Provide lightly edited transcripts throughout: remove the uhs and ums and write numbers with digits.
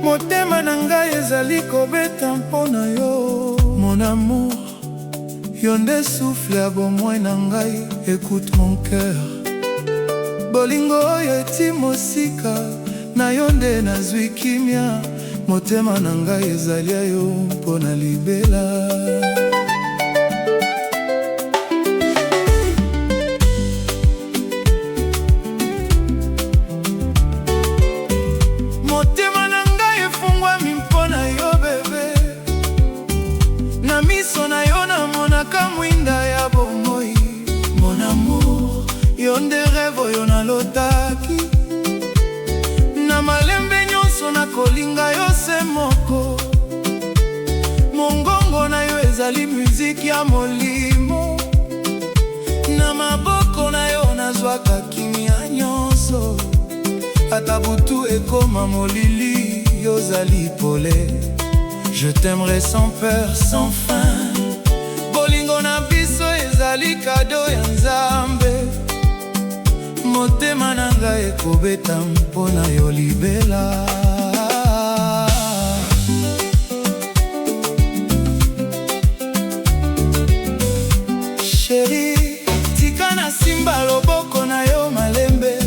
Motema na ngai ezali kobeta mpona yo. Mon amour, yo nde souffle ya bomoi na ngai. Écoute mon cœur, bolingo oyo eti mosika na yo nde nazwi kimia. Motema na ngai ezali ya yo mpona libela. Motema na ngai efungwami mpona yo bebe. Na miso na yo namonaka mwinda ya bomoi. Mon amour, yo nde rêve oyo nalotaki. Na malembe nyonso nakolinga yo se moko. Mongongo na yo ezali muziki ya molimo. Na maboko na yo nazwaka kimia nyonso. Ata butu ekoma molili, yozali pole. Je t'aimerai sans peur, sans fin. Bolingo na biso ezali kado ya Nzambe. Motema na ngai ekobeta mpona yo libela. Chéri, tika na simba loboko na yo malembe.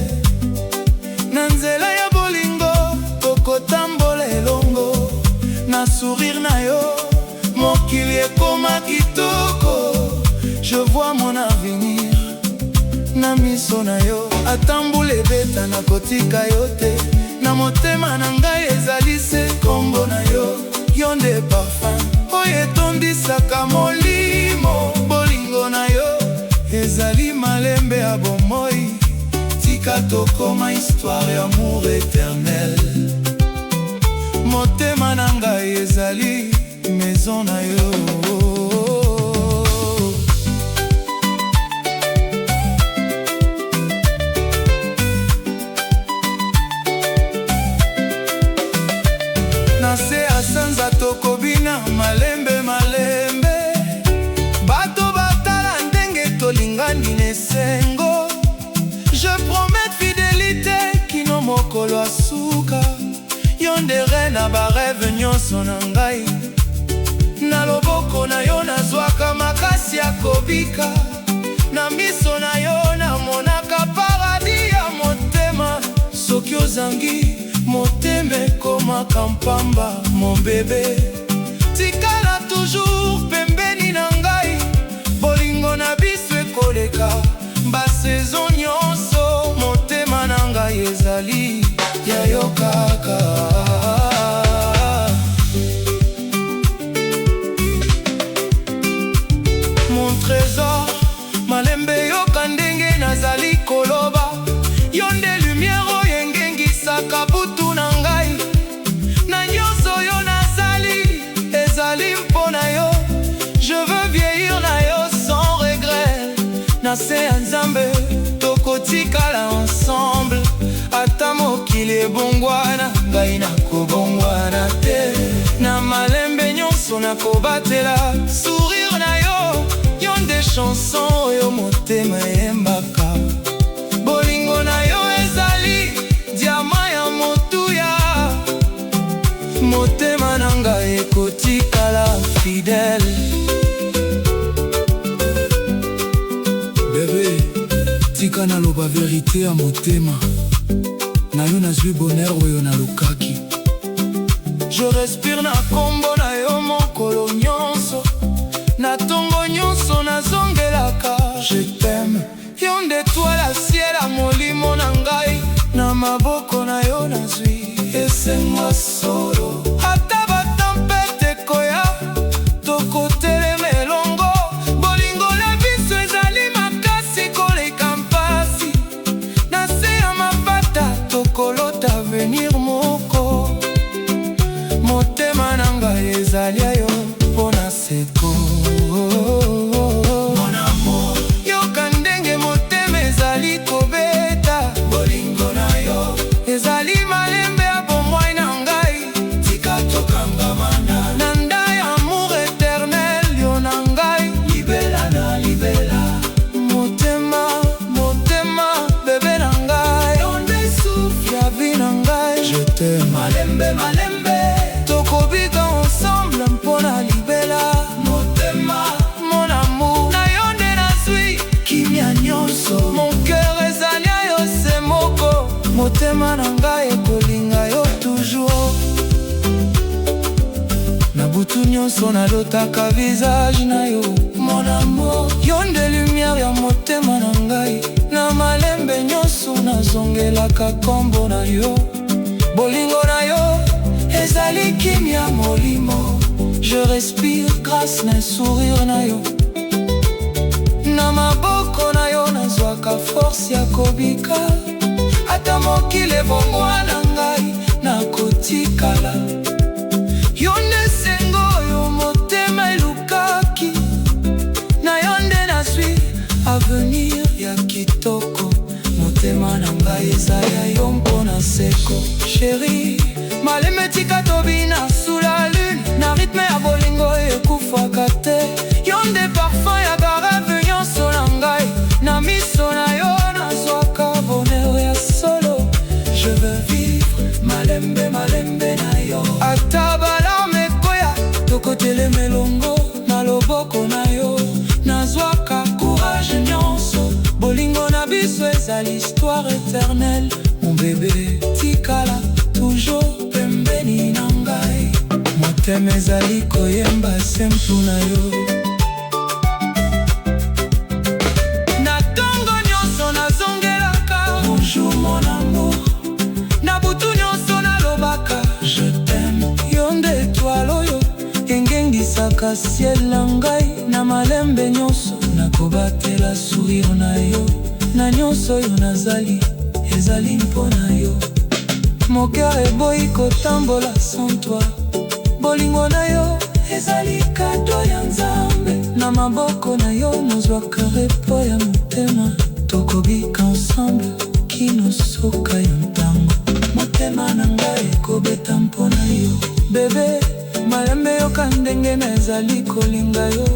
Na nzela ya bolingo tokotambola elongo. Na sourire na yo mokili ekoma kitoko. Je vois mon avenir na miso na yo. Atambula ebeta nakotika yo te. Na motema na ngai ezali se kombo na yo. Yo nde parfum oyo etondisaka molimo. Bolingo na yo ezali malembe ya bomoi. Tika tokoma histoire amour éternel. Motema na ngai ezali maison na yo. Nase asanza tokobina malembe malembe. Bato batala ndenge tolingani nesengo. Je promets fidélité kino mokolo asuka. Yo nde reine ba rêve nyonso na ngai. Na loboko na yo nazwaka makasi ya kobika. Na miso na yo namonaka paradis ya motema. Soki ozangi motema ekomaka mpamba. Mon bébé, tikala toujours pembeni na ngai. Bolingo na biso ekoleka basaison nyonso. Motema na ngai ezali ya yo kaka. Mon trésor, malembe yoka ndenge nazali koloba. Yo nde lumière oyo engengisaka butu na ngai. Na nyonso yo nazali ezali mpona yo. Je veux vieillir na yo sans regret. Na se ya Nzambe tokotikala ensemble. Ata mokili ebongwana ngai nakobongwana te. Na malembe nyonso nakobatela sourire na yo. Yo nde chanson oyo motema eyembaka. Bolingo na yo ezali diama ya motuya. Motema na ngai ekotikala fidèle. Bébé, tika naloba vérité ya motema. Na yo nazwi bonheur oyo nalukaki. Je respire na kombo na yo mokolo nyonso. Na tongo nyonso nazongelaka. Je t'aime, yo nde toile ciel ya molimo na ngai. Na maboko na yo nazwi esengo solo. Ata batampete koya tokotelema elongo. Bolingo na biso ezali makasi koleka mpasi. Na se ya mapata tokolota avenir moko. Motema na ngai ezali ya yo mpona seko. Mon amour, yoka ndenge motema ezali kobeta. Bolingo na yo ezali malembe ya bomoi na ngai. Tika tokanga mana na ndai amour éternel yo na ngai. Libela na libela. Motema malembe malembe, tokobika ensemble mpona libela. Motema, mon amour, na yo nde nazwi kimia nyonso. Mon cœur ezali yo se moko, motema na ngai ekolinga yo toujours. Na butu nyonso nalotaka visage na yo, mon amour, yo nde lumière ya motema na ngai. Na malembe nyonso nazongelaka kombo na yo. Bolingo na yo ezali kimia molimo, je respire grâce na sourire na yo. Na maboko na yo nazwaka force ya kobika, ata mokili ebongwa na ngai nakotikala. Yo nde sengo yo motema elukaki, na yo nde nazwi avenir ya kitoko. Motema na ngai eza ya yo mpona seko. Chérie, malembe tika tobina sous la lune, na rythme ya bolingo ekufaka te. Yo nde parfum ya garave nyonso na ngai, na miso na yo nazwaka bonheur ya solo. Je veux vivre malembe malembe na yo. Ata balarme ekoya, tokotelema elongo na loboko na yo. Nazwaka courage nyonso, bolingo na biso ezali histoire éternelle. Mon bébé tikala toujours pembeni na ngai, motema ezali koyemba sempu na yo. Na tongo nyonso nazongelaka bonjour mon amour, na butu nyonso nalobaka je t'aime. Yo nde étoile oyo engengisaka ciel na ngai, na malembe nyonso nakobatela sourire na yo. Na nyonso oyo nazali ezali mpona yo. Mon cœur eboyi kotambola sans toi, bolingo na yo ezali kado ya Nzambe. Na maboko na yo nazwaka repo ya motema, tokobika ensemble kino soka ya ntango. Motema na ngai ekobeta mpona yo. Bebe, malembe yoka ndenge na ezali kolinga yo.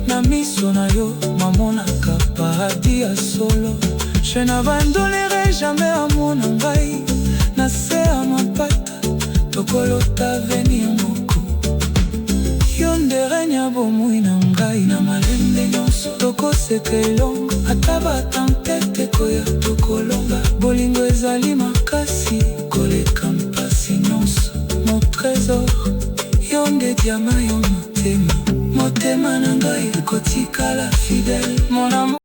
Na miso na yo mamonaka paradis ya solo. Je n'abandonnerai jamais amour na ngai, na se ya mapata tokolota avenir moko. Yo nde reine ya bomoi na ngai, na malembe nyonso tokoseka elongo. Ata batempete ekoya tokolonga, bolingo ezali makasi koleka mpasi nyonso. Mon trésor, yo nde diama yo motema, motema na ngai ekotikala fidèle. Mon amour